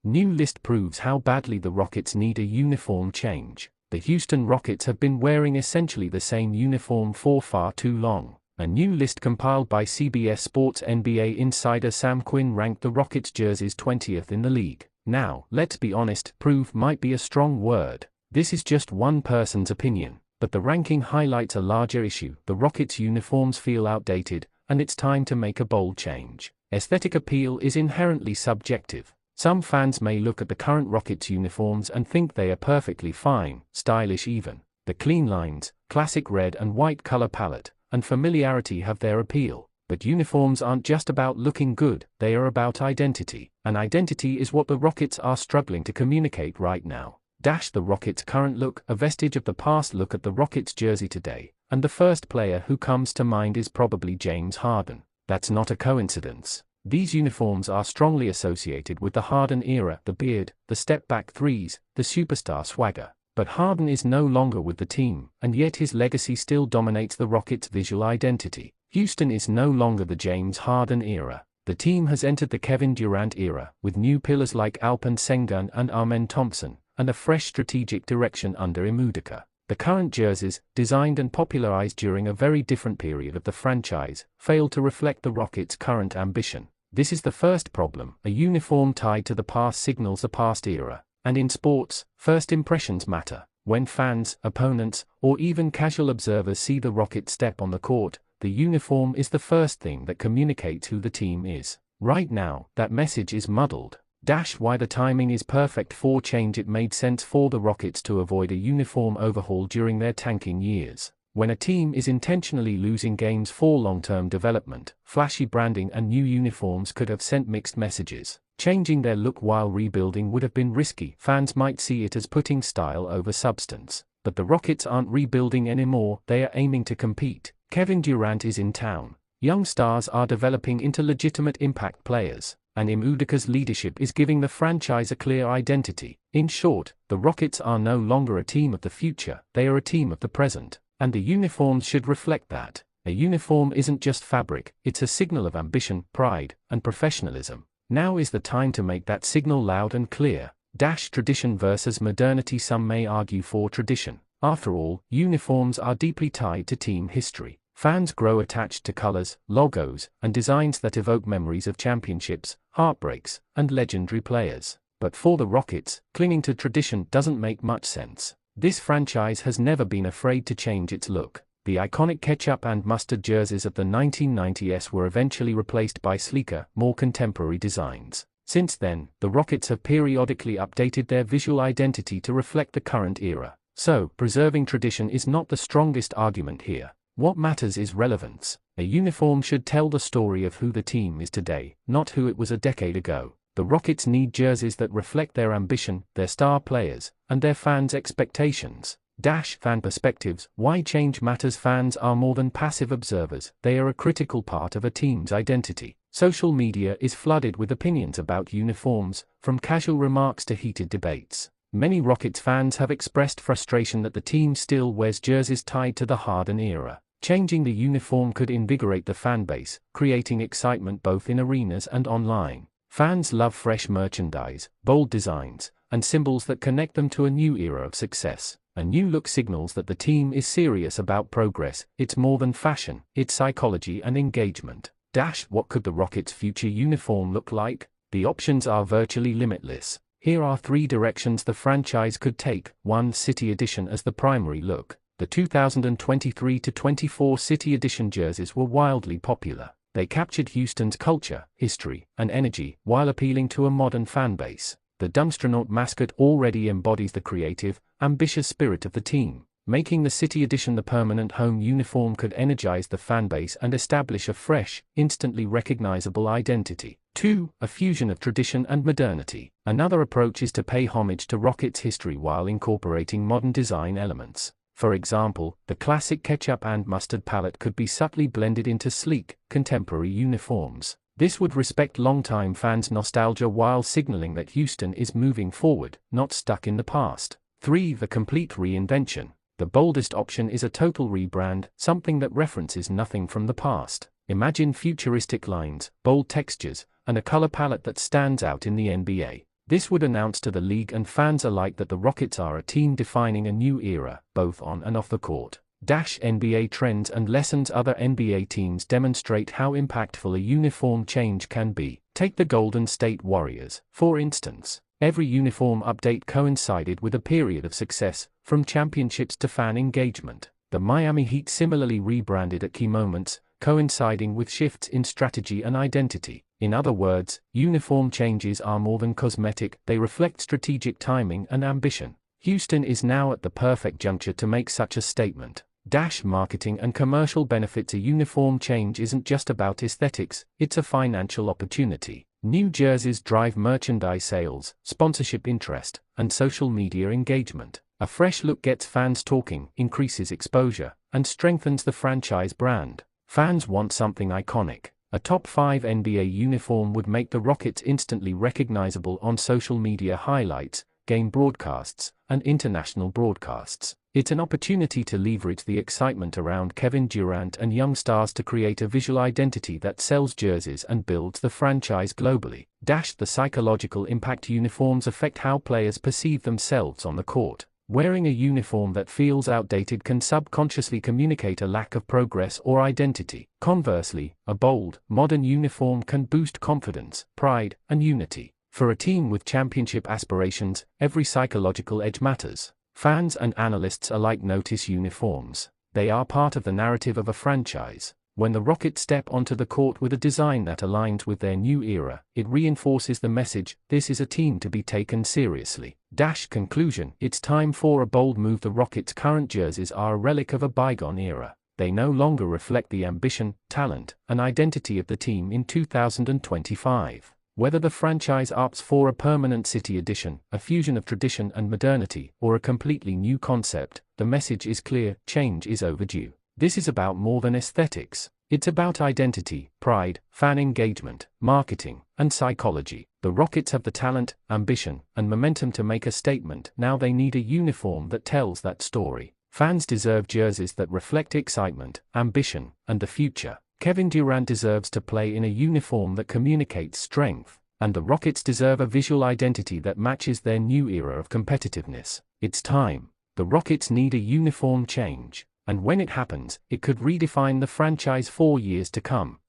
New list proves how badly the Rockets need a uniform change. The Houston Rockets have been wearing essentially the same uniform for far too long. A new list compiled by CBS Sports NBA insider Sam Quinn ranked the Rockets jerseys 20th in the league. Now, let's be honest, prove might be a strong word. This is just one person's opinion, but the ranking highlights a larger issue. The Rockets' uniforms feel outdated, and it's time to make a bold change. Aesthetic appeal is inherently subjective. Some fans may look at the current Rockets uniforms and think they are perfectly fine, stylish even. The clean lines, classic red and white color palette, and familiarity have their appeal. But uniforms aren't just about looking good, they are about identity. And identity is what the Rockets are struggling to communicate right now. The Rockets' current look, a vestige of the past. Look at the Rockets jersey today, and the first player who comes to mind is probably James Harden. That's not a coincidence. These uniforms are strongly associated with the Harden era, the beard, the step-back threes, the superstar swagger. But Harden is no longer with the team, and yet his legacy still dominates the Rockets' visual identity. Houston is no longer the James Harden era. The team has entered the Kevin Durant era, with new pillars like Alperen Sengun and Amen Thompson, and a fresh strategic direction under Imudika. The current jerseys, designed and popularized during a very different period of the franchise, fail to reflect the Rockets' current ambition. This is the first problem. A uniform tied to the past signals a past era. And in sports, first impressions matter. When fans, opponents, or even casual observers see the Rockets step on the court, the uniform is the first thing that communicates who the team is. Right now, that message is muddled. Why the timing is perfect for change. It made sense for the Rockets to avoid a uniform overhaul during their tanking years. When a team is intentionally losing games for long-term development, flashy branding and new uniforms could have sent mixed messages. Changing their look while rebuilding would have been risky. Fans might see it as putting style over substance. But the Rockets aren't rebuilding anymore, they are aiming to compete. Kevin Durant is in town. Young stars are developing into legitimate impact players, and Imudika's leadership is giving the franchise a clear identity. In short, the Rockets are no longer a team of the future, they are a team of the present, and the uniforms should reflect that. A uniform isn't just fabric, it's a signal of ambition, pride, and professionalism. Now is the time to make that signal loud and clear. Tradition versus modernity. Some may argue for tradition. After all, uniforms are deeply tied to team history. Fans grow attached to colors, logos, and designs that evoke memories of championships, heartbreaks, and legendary players. But for the Rockets, clinging to tradition doesn't make much sense. This franchise has never been afraid to change its look. The iconic ketchup and mustard jerseys of the 1990s were eventually replaced by sleeker, more contemporary designs. Since then, the Rockets have periodically updated their visual identity to reflect the current era. So, preserving tradition is not the strongest argument here. What matters is relevance. A uniform should tell the story of who the team is today, not who it was a decade ago. The Rockets need jerseys that reflect their ambition, their star players, and their fans' expectations. Fan perspectives. Why change matters. Fans are more than passive observers, they are a critical part of a team's identity. Social media is flooded with opinions about uniforms, from casual remarks to heated debates. Many Rockets fans have expressed frustration that the team still wears jerseys tied to the Harden era. Changing the uniform could invigorate the fan base, creating excitement both in arenas and online. Fans love fresh merchandise, bold designs, and symbols that connect them to a new era of success. A new look signals that the team is serious about progress. It's more than fashion, it's psychology and engagement. What could the Rockets' future uniform look like? The options are virtually limitless. Here are 3 directions the franchise could take. 1. City Edition as the primary look. The 2023-24 City Edition jerseys were wildly popular. They captured Houston's culture, history, and energy, while appealing to a modern fan base. The Dumpsternaut mascot already embodies the creative, ambitious spirit of the team. Making the City Edition the permanent home uniform could energize the fan base and establish a fresh, instantly recognizable identity. 2. A fusion of tradition and modernity. Another approach is to pay homage to Rockets' history while incorporating modern design elements. For example, the classic ketchup and mustard palette could be subtly blended into sleek, contemporary uniforms. This would respect longtime fans' nostalgia while signaling that Houston is moving forward, not stuck in the past. 3. The complete reinvention. The boldest option is a total rebrand, something that references nothing from the past. Imagine futuristic lines, bold textures, and a color palette that stands out in the NBA. This would announce to the league and fans alike that the Rockets are a team defining a new era, both on and off the court. NBA trends and lessons. Other NBA teams demonstrate how impactful a uniform change can be. Take the Golden State Warriors, for instance. Every uniform update coincided with a period of success, from championships to fan engagement. The Miami Heat similarly rebranded at key moments, coinciding with shifts in strategy and identity. In other words, uniform changes are more than cosmetic, they reflect strategic timing and ambition. Houston is now at the perfect juncture to make such a statement. Marketing and commercial benefits. A uniform change isn't just about aesthetics, it's a financial opportunity. New jerseys drive merchandise sales, sponsorship interest, and social media engagement. A fresh look gets fans talking, increases exposure, and strengthens the franchise brand. Fans want something iconic. A top 5 NBA uniform would make the Rockets instantly recognizable on social media highlights, game broadcasts, and international broadcasts. It's an opportunity to leverage the excitement around Kevin Durant and young stars to create a visual identity that sells jerseys and builds the franchise globally. The psychological impact. Uniforms affect how players perceive themselves on the court. Wearing a uniform that feels outdated can subconsciously communicate a lack of progress or identity. Conversely, a bold, modern uniform can boost confidence, pride, and unity. For a team with championship aspirations, every psychological edge matters. Fans and analysts alike notice uniforms. They are part of the narrative of a franchise. When the Rockets step onto the court with a design that aligns with their new era, it reinforces the message, this is a team to be taken seriously. Conclusion. It's time for a bold move. The Rockets' current jerseys are a relic of a bygone era. They no longer reflect the ambition, talent, and identity of the team in 2025. Whether the franchise opts for a permanent city edition, a fusion of tradition and modernity, or a completely new concept, the message is clear: change is overdue. This is about more than aesthetics. It's about identity, pride, fan engagement, marketing, and psychology. The Rockets have the talent, ambition, and momentum to make a statement. Now they need a uniform that tells that story. Fans deserve jerseys that reflect excitement, ambition, and the future. Kevin Durant deserves to play in a uniform that communicates strength, and the Rockets deserve a visual identity that matches their new era of competitiveness. It's time. The Rockets need a uniform change, and when it happens, it could redefine the franchise for years to come.